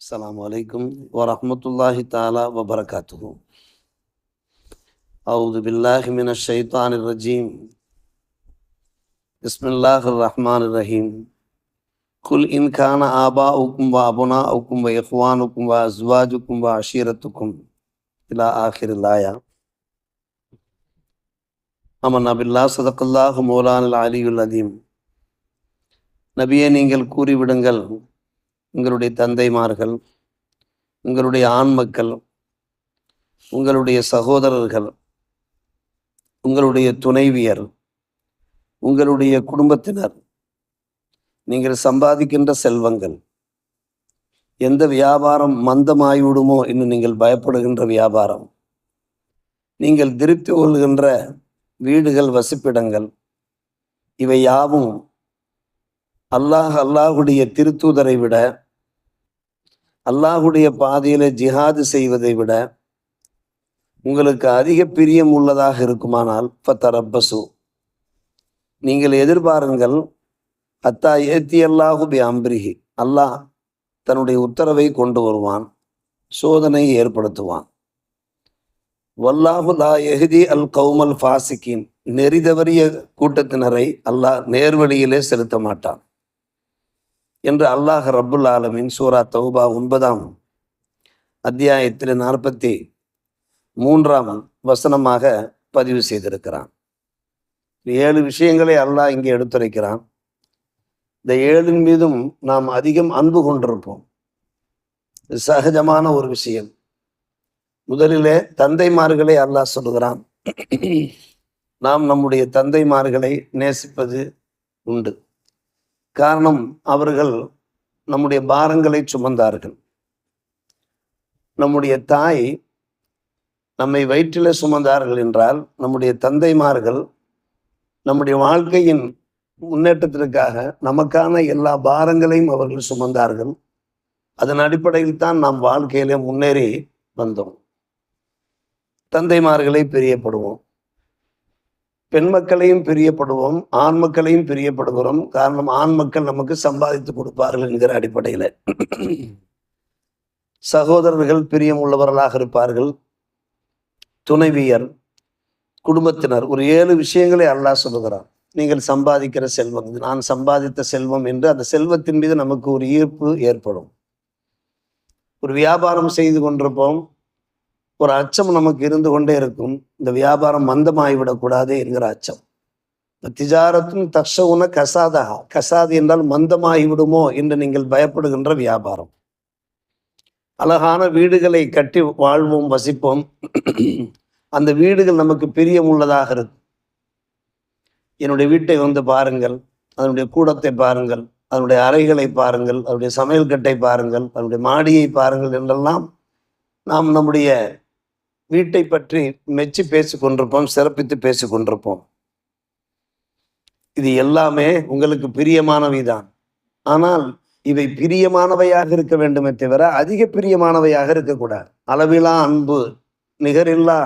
அஸ்ஸலாமு அலைக்கும் வரஹ்மத்துல்லாஹி தஆலா வபரகாத்துஹு. அஊது பில்லாஹி மினஷ் ஷைத்தானிர் ரஜீம். பிஸ்மில்லாஹிர் ரஹ்மானிர் ரஹீம். குல் இன் கான ஆபாஉக்கும் வ அபுனாஉக்கும் வ இஹ்வானுக்கும் வ அஸ்வாஜுக்கும் வ அஷீரத்துக்கும் இலா ஆஹிரில் ஆயா. ஆமன்னா பில்லாஹ் ஸதகல்லாஹு மௌலானல் அலியுல் அதீம். நபியே, நீங்கள் கூறிவிடுங்கள், உங்களுடைய தந்தைமார்கள், உங்களுடைய ஆண் மக்கள், உங்களுடைய சகோதரர்கள், உங்களுடைய துணைவியர், உங்களுடைய குடும்பத்தினர், நீங்கள் சம்பாதிக்கின்ற செல்வங்கள், எந்த வியாபாரம் மந்தமாகிவிடுமோ இன்னும் நீங்கள் பயப்படுகின்ற வியாபாரம், நீங்கள் திருப்தி கொள்கின்ற வீடுகள், வசிப்பிடங்கள், இவை யாவும் அல்லாஹுடைய திருத்தூதரை விட, அல்லாஹுடைய பாதையில ஜிஹாது செய்வதை விட உங்களுக்கு அதிக பிரியம் உள்ளதாக இருக்குமானால் ஃபதரப்பசு, நீங்கள் எதிர்பாருங்கள், அத்தா ஏத்தி அல்லாஹு பி அம்ரிஹி, அல்லாஹ் தன்னுடைய உத்தரவை கொண்டு வருவான், சோதனை ஏற்படுத்துவான். வல்லாஹு லா யஹ்தி அல் கௌமல் ஃபாசிகின், நெறிதவறிய கூட்டத்தினரை அல்லாஹ் நேர்வழியிலே செலுத்த மாட்டான் என்று அல்லாஹ் ரப்புல் ஆலமீன் சூரா தௌபா 9ஆம் அத்தியாயத்தில் 43ஆம் வசனமாக பதிவு செய்திருக்கிறான். 7 விஷயங்களை அல்லாஹ் இங்கே எடுத்துரைக்கிறான். இந்த 7 மீதும் நாம் அதிகம் அன்பு கொண்டிருப்போம். இது சகஜமான ஒரு விஷயம். முதலிலே தந்தைமார்களை அல்லாஹ் சொல்லுகிறான். நாம் நம்முடைய தந்தைமார்களை நேசிப்பது உண்டு. காரணம், அவர்கள் நம்முடைய பாரங்களை சுமந்தார்கள். நம்முடைய தாய் நம்மை வயிற்றிலே சுமந்தார்கள் என்றால், நம்முடைய தந்தைமார்கள் நம்முடைய வாழ்க்கையின் முன்னேற்றத்திற்காக நமக்கான எல்லா பாரங்களையும் அவர்கள் சுமந்தார்கள். அதன் அடிப்படையில் தான் நாம் வாழ்க்கையிலே முன்னேறி வந்தோம். தந்தைமார்களை பிரியப்படுவோம், பெண் மக்களையும் பிரியப்படுவோம், ஆண் மக்களையும் பிரியப்படுகிறோம். காரணம், ஆண் மக்கள் நமக்கு சம்பாதித்து கொடுப்பார்கள் என்கிற அடிப்படையில். சகோதரர்கள் பிரியம் உள்ளவர்களாக இருப்பார்கள், துணைவியர், குடும்பத்தினர். ஒரு 7 விஷயங்களை அல்லாஹ் சொல்லுகிறான். நீங்கள் சம்பாதிக்கிற செல்வம், நான் சம்பாதித்த செல்வம் என்று அந்த செல்வத்தின் மீது நமக்கு ஒரு ஈர்ப்பு ஏற்படும். ஒரு வியாபாரம் செய்து கொண்டிருப்போம், ஒரு அச்சம் நமக்கு இருந்து கொண்டே இருக்கும். இந்த வியாபாரம் மந்தமாகிவிடக்கூடாது என்கிற அச்சம். திஜாரத்தும் தக்ஷவுன கசாதா, கசாது என்றால் மந்தமாகிவிடுமோ என்று நீங்கள் பயப்படுகின்ற வியாபாரம். அழகான வீடுகளை கட்டி வாழ்வோம், வசிப்போம். அந்த வீடுகள் நமக்கு பிரியம் உள்ளதாக இருக்கும். என்னுடைய வீட்டை வந்து பாருங்கள், அதனுடைய கூடத்தை பாருங்கள், அதனுடைய அறைகளை பாருங்கள், அதனுடைய சமையல் கட்டை பாருங்கள், அதனுடைய மாடியை பாருங்கள் என்றெல்லாம் நாம் நம்முடைய வீட்டை பற்றி மெச்சி பேசிக்கொண்டிருப்போம், சிறப்பித்து பேசிக்கொண்டிருப்போம். இது எல்லாமே உங்களுக்கு பிரியமானவைதான். ஆனால் இவை பிரியமானவையாக இருக்க வேண்டுமே தவிர அதிக பிரியமானவையாக இருக்கக்கூடாது. அளவிலா அன்பு, நிகரில்லா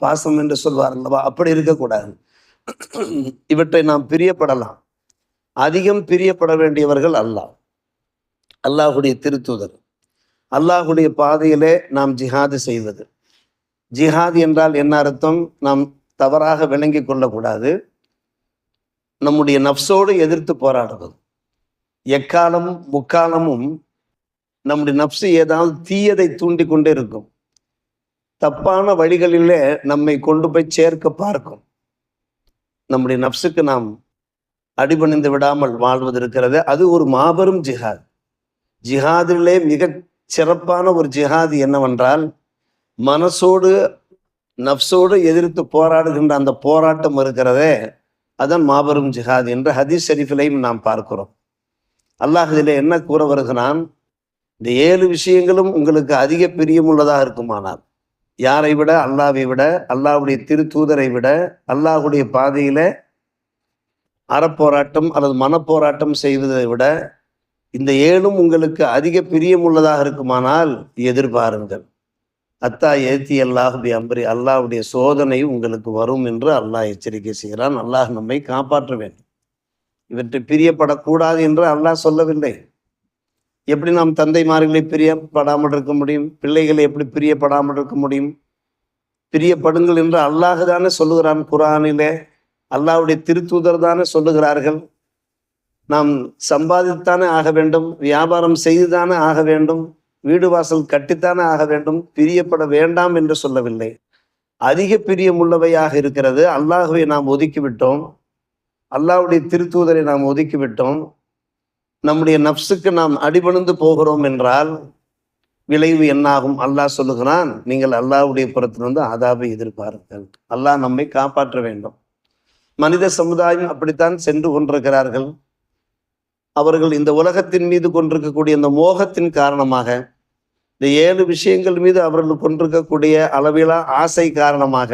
பாசம் என்று சொல்வார் அல்லவா, அப்படி இருக்கக்கூடாது. இவற்றை நாம் பிரியப்படலாம். அதிகம் பிரியப்பட வேண்டியவர்கள் அல்லாஹ், அல்லாஹுடைய திருத்தூதர், அல்லாஹுடைய பாதையிலே நாம் ஜிஹாது செய்வது. ஜிஹாத் என்றால் என்ன அர்த்தம்? நாம் தவறாக விளங்கி கொள்ளக்கூடாது. நம்முடைய நஃப்ஸோடு எதிர்த்து போராடுவது. எக்காலமும் முக்காலமும் நம்முடைய நஃப்ஸு ஏதாவது தீயதை தூண்டி கொண்டே இருக்கும். தப்பான வழிகளிலே நம்மை கொண்டு போய் சேர்க்க பார்க்கும். நம்முடைய நஃப்ஸுக்கு நாம் அடிபணிந்து விடாமல் வாழ்வது இருக்கிறது, அது ஒரு மாபெரும் ஜிஹாத். ஜிஹாதிலே மிக சிறப்பான ஒரு ஜிஹாது என்னவென்றால், மனசோடு நஃப்ஸோடு எதிர்த்து போராடுகின்ற அந்த போராட்டம் இருக்கிறதே, அதன் மாபெரும் ஜிஹாத் என்று ஹதீஸ் ஷரீஃபிலையும் நாம் பார்க்கிறோம். அல்லாஹ் இதில் என்ன கூற வருகிறான்? இந்த 7 விஷயங்களும் உங்களுக்கு அதிக பிரியமுள்ளதாக இருக்குமானால், யாரை விட? அல்லாஹ்வை விட, அல்லாஹ்வுடைய திருத்தூதரை விட, அல்லாஹ்வுடைய பாதையில அறப்போராட்டம் அல்லது மனப்போராட்டம் செய்வதை விட இந்த 7ம் உங்களுக்கு அதிக பிரியமுள்ளதாக இருக்குமானால் எதிர்பாருங்கள். அத்தா ஏத்தி அல்லாஹ் பி அம்ரி, அல்லாஹ்வுடைய சோதனை உங்களுக்கு வரும் என்று அல்லாஹ் எச்சரிக்கை செய்கிறான். அல்லாஹ் நம்மை காப்பாற்ற வேண்டும். இவற்றை பிரியப்படக்கூடாது என்று அல்லாஹ் சொல்லவில்லை. எப்படி நாம் தந்தைமார்களை பிரியப்படாமல் இருக்க முடியும்? பிள்ளைகளை எப்படி பிரியப்படாமல் இருக்க முடியும்? பிரியப்படுங்கள் என்று அல்லாஹ் தானே சொல்லுகிறான் குர்ஆனிலே. அல்லாஹ்வுடைய திருத்தூதர் தானே சொல்லுகிறார்கள். நாம் சம்பாதித்தானே ஆக வேண்டும், வியாபாரம் செய்துதானே ஆக வேண்டும், வீடு வாசல் கட்டித்தானே ஆக வேண்டும், பிரியப்பட வேண்டாம் என்று சொல்லவில்லை. அதிக பிரியமுள்ளவையாக இருக்கிறது. அல்லாஹ்வை நாம் ஒதுக்கிவிட்டோம், அல்லாஹ்வுடைய திருத்தூதரை நாம் ஒதுக்கிவிட்டோம், நம்முடைய நப்சுக்கு நாம் அடிபணிந்து போகிறோம் என்றால் விளைவு என்னாகும்? அல்லாஹ் சொல்லுகிறான், நீங்கள் அல்லாஹ்வுடைய புறத்திலிருந்து அதாபை எதிர்பாருங்கள். அல்லாஹ் நம்மை காப்பாற்ற வேண்டும். மனித சமுதாயம் அப்படித்தான் சென்று கொண்டிருக்கிறார்கள். அவர்கள் இந்த உலகத்தின் மீது கொண்டிருக்கக்கூடிய இந்த மோகத்தின் காரணமாக, இந்த 7 விஷயங்கள் மீது அவர்கள் கொண்டிருக்கக்கூடிய அளவிலா ஆசை காரணமாக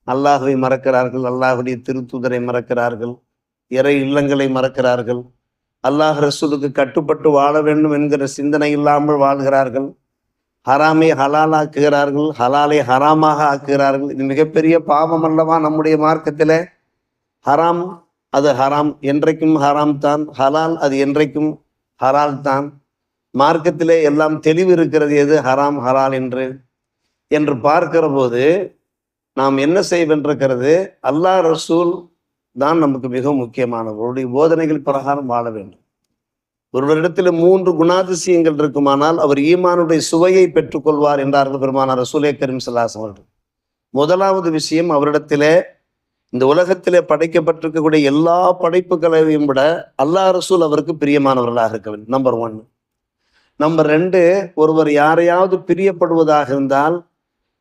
அல்லாஹ்வை மறக்கிறார்கள், அல்லாஹ்வுடைய திருத்தூதரை மறக்கிறார்கள், இறை இல்லங்களை மறக்கிறார்கள், அல்லாஹ் ரசூலுக்கு கட்டுப்பட்டு வாழ வேண்டும் என்கிற சிந்தனை இல்லாமல் வாழ்கிறார்கள், ஹராமை ஹலால் ஆக்குகிறார்கள், ஹலாலை ஹராமாக ஆக்குகிறார்கள். இது மிகப்பெரிய பாவம் அல்லவா? நம்முடைய மார்க்கத்திலே ஹராம் அது ஹராம் என்றைக்கும் ஹராம் தான், ஹலால் அது என்றைக்கும் ஹலால் தான். மார்க்கத்திலே எல்லாம் தெளிவு இருக்கிறது, எது ஹராம் ஹலால் என்று பார்க்கிற போது நாம் என்ன செய்ய வேண்டியிருக்கிறது? அல்லாஹ் ரசூல் தான் நமக்கு மிக முக்கியமானவர். அவருடைய போதனைகள் பிரகாரம் வாழ வேண்டும். ஒருவரிடத்தில் 3 குணாதிசயங்கள் இருக்குமானால் அவர் ஈமானுடைய சுவையை பெற்றுக்கொள்வார் என்றார்கள் பெருமானார் ரசூலே கரீம் ஸல்லல்லாஹு அலைஹி வஸல்லம். முதலாவது விஷயம், அவரிடத்திலே இந்த உலகத்திலே படைக்கப்பட்டிருக்கக்கூடிய எல்லா படைப்புகளையும் விட அல்லாஹ் ரசூல் அவருக்கு பிரியமானவர்களாக இருக்க வேண்டும். நம்பர் 1. நம்பர் 2, ஒருவர் யாரையாவது பிரியப்படுவதாக இருந்தால்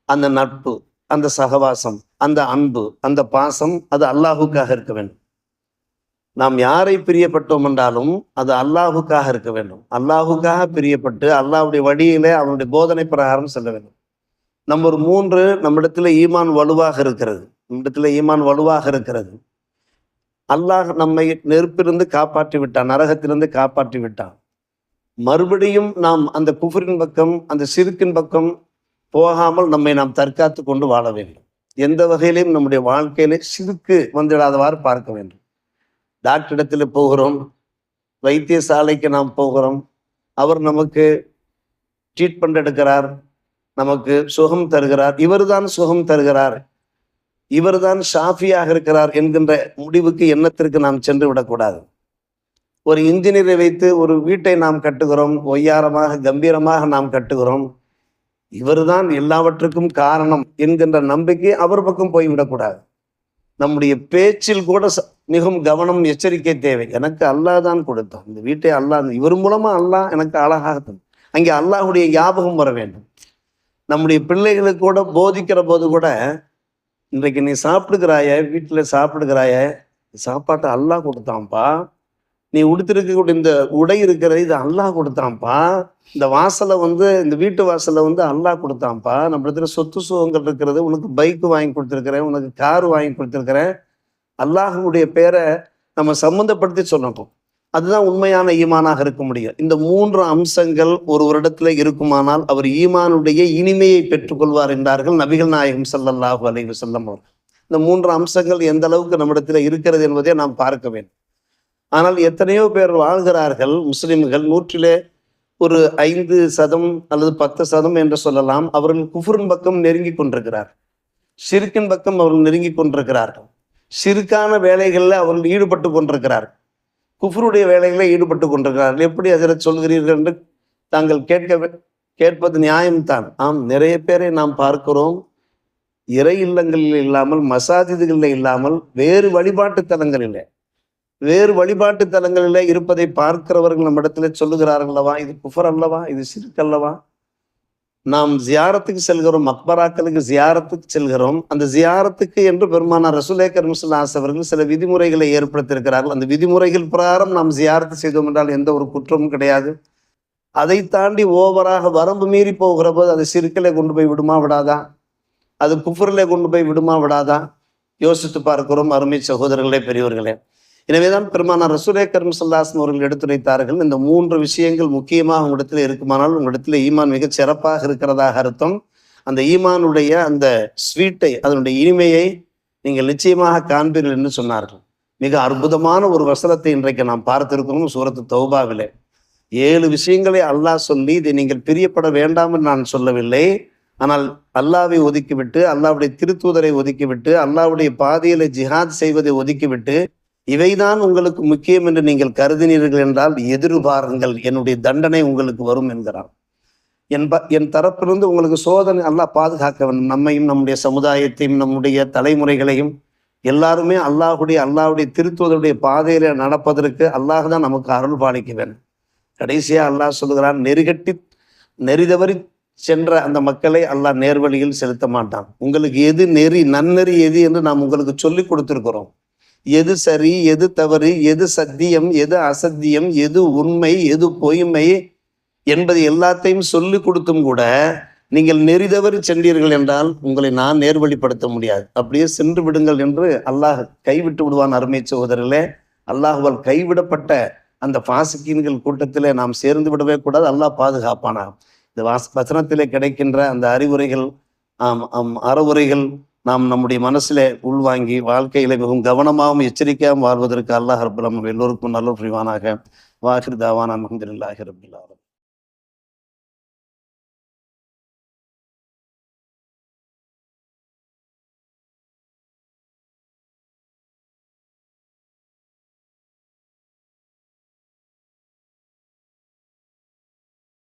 அந்த நட்பு, அந்த சகவாசம், அந்த அன்பு, அந்த பாசம் அது அல்லாஹுக்காக இருக்க வேண்டும். நாம் யாரை பிரியப்பட்டோம் என்றாலும் அது அல்லாஹுக்காக இருக்க வேண்டும். அல்லாஹுக்காக பிரியப்பட்டு அல்லாஹ்வுடைய வழியிலே அவனுடைய போதனை பிரகாரம் செல்ல வேண்டும். நம்பர் 3, நம்மிடத்துல ஈமான் வலுவாக இருக்கிறது. நம்மிடத்துல ஈமான் வலுவாக இருக்கிறது. அல்லாஹ் நம்மை நெருப்பிலிருந்து காப்பாற்றி விட்டான், நரகத்திலிருந்து காப்பாற்றி விட்டான். மறுபடியும் நாம் அந்த குஃப்ரின் பக்கம், அந்த சிறுக்கின் பக்கம் போகாமல் நம்மை நாம் தற்காத்து கொண்டு வாழ வேண்டும். எந்த வகையிலையும் நம்முடைய வாழ்க்கையிலே சிறுக்கு வந்துடாதவாறு பார்க்க வேண்டும். டாக்டரிடத்தில் போகிறோம், வைத்தியசாலைக்கு நாம் போகிறோம், அவர் நமக்கு ட்ரீட்மெண்ட் எடுக்கிறார், நமக்கு சுகம் தருகிறார், இவர்தான் சுகம் தருகிறார், இவர்தான் ஷாஃபியாக இருக்கிறார் என்கின்ற முடிவுக்கு எண்ணத்திற்கு நாம் சென்று விடக்கூடாது. ஒரு இன்ஜினியரை வைத்து ஒரு வீட்டை நாம் கட்டுகிறோம், ஒய்யாரமாக கம்பீரமாக நாம் கட்டுகிறோம், இவர்தான் எல்லாவற்றுக்கும் காரணம் என்கின்ற நம்பிக்கை அவர் பக்கம் போய்விடக்கூடாது. நம்முடைய பேச்சில் கூட மிகவும் கவனம், எச்சரிக்கை தேவை. எனக்கு அல்லாஹ் தான் கொடுத்தான் இந்த வீட்டை, அல்லாஹ் இவர் மூலமா அல்லாஹ் எனக்கு அழகாக, அங்கே அல்லாஹுடைய ஞாபகம் வர வேண்டும். நம்முடைய பிள்ளைகளுக்கு கூட போதிக்கிற போது கூட, இன்றைக்கு நீ சாப்பிடுகிறாய, வீட்டில் சாப்பிடுகிறாய, சாப்பாட்டை அல்லாஹ் கொடுத்தான்ப்பா, நீ உடுத்திருக்கக்கூடிய இந்த உடை இருக்கிறது இது அல்லாஹ் கொடுத்தான்ப்பா, இந்த வாசலை இந்த வீட்டு வாசலை அல்லாஹ் கொடுத்தான்ப்பா, நம்ம இடத்துல சொத்து சுகங்கள் இருக்கிறது, உனக்கு பைக்கு வாங்கி கொடுத்துருக்கிறேன், உனக்கு கார் வாங்கி கொடுத்துருக்கிறேன், அல்லாஹுடைய பேரை நம்ம சம்மந்தப்படுத்தி சொல்லணும். அதுதான் உண்மையான ஈமானாக இருக்க முடியும். இந்த 3 அம்சங்கள் ஒரு வருடத்துல இருக்குமானால் அவர் ஈமானுடைய இனிமையை பெற்றுக்கொள்வார் என்றார்கள் நபிகள் நாயகம் ஸல்லல்லாஹு அலைஹி வஸல்லம் அவர்கள். இந்த 3 அம்சங்கள் எந்த அளவுக்கு நம்மிடத்துல இருக்கிறது என்பதை நாம் பார்க்க வேண்டும். ஆனால் எத்தனையோ பேர் வாழ்கிறார்கள், முஸ்லிம்கள் 100லே ஒரு 5% அல்லது 10% என்று சொல்லலாம், அவர்கள் குஃப்ரின் பக்கம் நெருங்கி கொண்டிருக்கிறார், ஷிர்கின் பக்கம் அவர்கள் நெருங்கி கொண்டிருக்கிறார்கள், ஷிர்கான வேலைகளில் அவர்கள் ஈடுபட்டு கொண்டிருக்கிறார்கள், குஃப்ருடைய வேலைகளில் ஈடுபட்டு கொண்டிருக்கிறார்கள். எப்படி அதில் சொல்கிறீர்கள் என்று தாங்கள் கேட்பது நியாயம்தான். ஆம், நிறைய பேரை நாம் பார்க்கிறோம், இறை இல்லங்களில் இல்லாமல், மசாஜிதுகளில் இல்லாமல், வேறு வழிபாட்டு தலங்களில் இருப்பதை பார்க்கிறவர்கள் நம்ம இடத்துல சொல்லுகிறார்கள் அல்லவா, இது குஃபர் அல்லவா, இது ஷிர்க் அல்லவா. நாம் ஜியாரத்துக்கு செல்கிறோம், மக்பராக்களுக்கு ஜியாரத்துக்கு செல்கிறோம். அந்த ஜியாரத்துக்கு என்று பெருமானார் ரசூலே கரீம் ஸல்லல்லாஹு அலைஹி அவர்கள் சில விதிமுறைகளை ஏற்படுத்தியிருக்கிறார்கள். அந்த விதிமுறைகள் பிரகாரம் நாம் ஜியாரத்து செய்தோம் என்றால் எந்த ஒரு குற்றமும் கிடையாது. அதை தாண்டி ஓவராக வரம்பு மீறி போகிற போது அது ஷிர்கிலே கொண்டு போய் விடுமா விடாதா, அது குஃப்ரிலே கொண்டு போய் விடுமா விடாதா, யோசித்து பார்க்கிறோம் அருமை சகோதரர்களே, பெரியவர்களே. எனவேதான் பெருமானார் ரசூலே கரீம் ஸல்லல்லாஹு அலைஹி அவர்கள் எடுத்துரைத்தார்கள், இந்த 3 விஷயங்கள் முக்கியமாக உங்களிடத்தில் இருக்குமானால் உங்களிடத்தில் ஈமான் மிக சிறப்பாக இருக்கிறதாக அர்த்தம். அந்த ஈமானுடைய அந்த ஸ்வீட்டை, அதனுடைய இனிமையை நீங்கள் நிச்சயமாக காண்பீர்கள் என்று சொன்னார்கள். மிக அற்புதமான ஒரு வசனத்தை இன்றைக்கு நாம் பார்த்திருக்கிறோம் சூரத்து தௌபாவிலே. 7 விஷயங்களை அல்லாஹ் சொல்லி இதை நீங்கள் பிரியப்பட வேண்டாம் என்று நான் சொல்லவில்லை. ஆனால் அல்லாஹ்வை ஒதுக்கிவிட்டு, அல்லாஹ்வுடைய திருத்தூதரை ஒதுக்கிவிட்டு, அல்லாஹ்வுடைய பாதையில ஜிஹாத் செய்வதை ஒதுக்கிவிட்டு, இவைதான் உங்களுக்கு முக்கியம் என்று நீங்கள் கருதினீர்கள் என்றால் எதிர்பாருங்கள், என்னுடைய தண்டனை உங்களுக்கு வரும் என்கிறான். என் தரப்பிலிருந்து உங்களுக்கு சோதனை அல்லாஹ் பாதுகாக்க வேண்டும். நம்மையும் நம்முடைய சமுதாயத்தையும் நம்முடைய தலைமுறைகளையும் எல்லாருமே அல்லாஹ்வுடைய திருத்தூதருடைய பாதையில நடப்பதற்கு அல்லாஹ் தான் நமக்கு அருள் பாலிக்க வேண்டும். கடைசியா அல்லாஹ் சொல்லுகிறான், நெறிதவறி சென்ற அந்த மக்களை அல்லாஹ் நேர்வழியில் செலுத்த மாட்டான். உங்களுக்கு எது நெறி, நன்னெறி எது என்று நாம் உங்களுக்கு சொல்லி கொடுத்திருக்கிறோம். எது சரி, எது தவறு, எது சத்தியம், எது அசத்தியம், எது உண்மை, எது பொய்மை என்பது எல்லாத்தையும் சொல்லி கொடுத்தும் கூட நீங்கள் நெறிதவறி சென்றீர்கள் என்றால் உங்களை நான் நேர்வழிப்படுத்த முடியாது. அப்படியே சென்று விடுங்கள் என்று அல்லாஹ் கைவிட்டு விடுவான். அருமை சகோதரர்களே, அல்லாஹ்வால் கைவிடப்பட்ட அந்த பாசிக்கீன்கள் கூட்டத்திலே நாம் சேர்ந்து விடவே கூடாது. அல்லாஹ் பாதுகாப்பானா. இந்த வசனத்திலே கிடைக்கின்ற அந்த அறிவுரைகள், அறவுரைகள் நாம் நம்முடைய மனசிலே உள்வாங்கி வாழ்க்கையில மிகவும் கவனமாகவும் எச்சரிக்கையாகவும் வாழ்வதற்கு அல்லாஹ் ரப்பல் ஆலமீன் எல்லோருக்கும் நல்ல புரிவானாக. வாஹிர் தாவானா அல்ஹம்துலில்லாஹி ரப்பில் ஆலமீன்.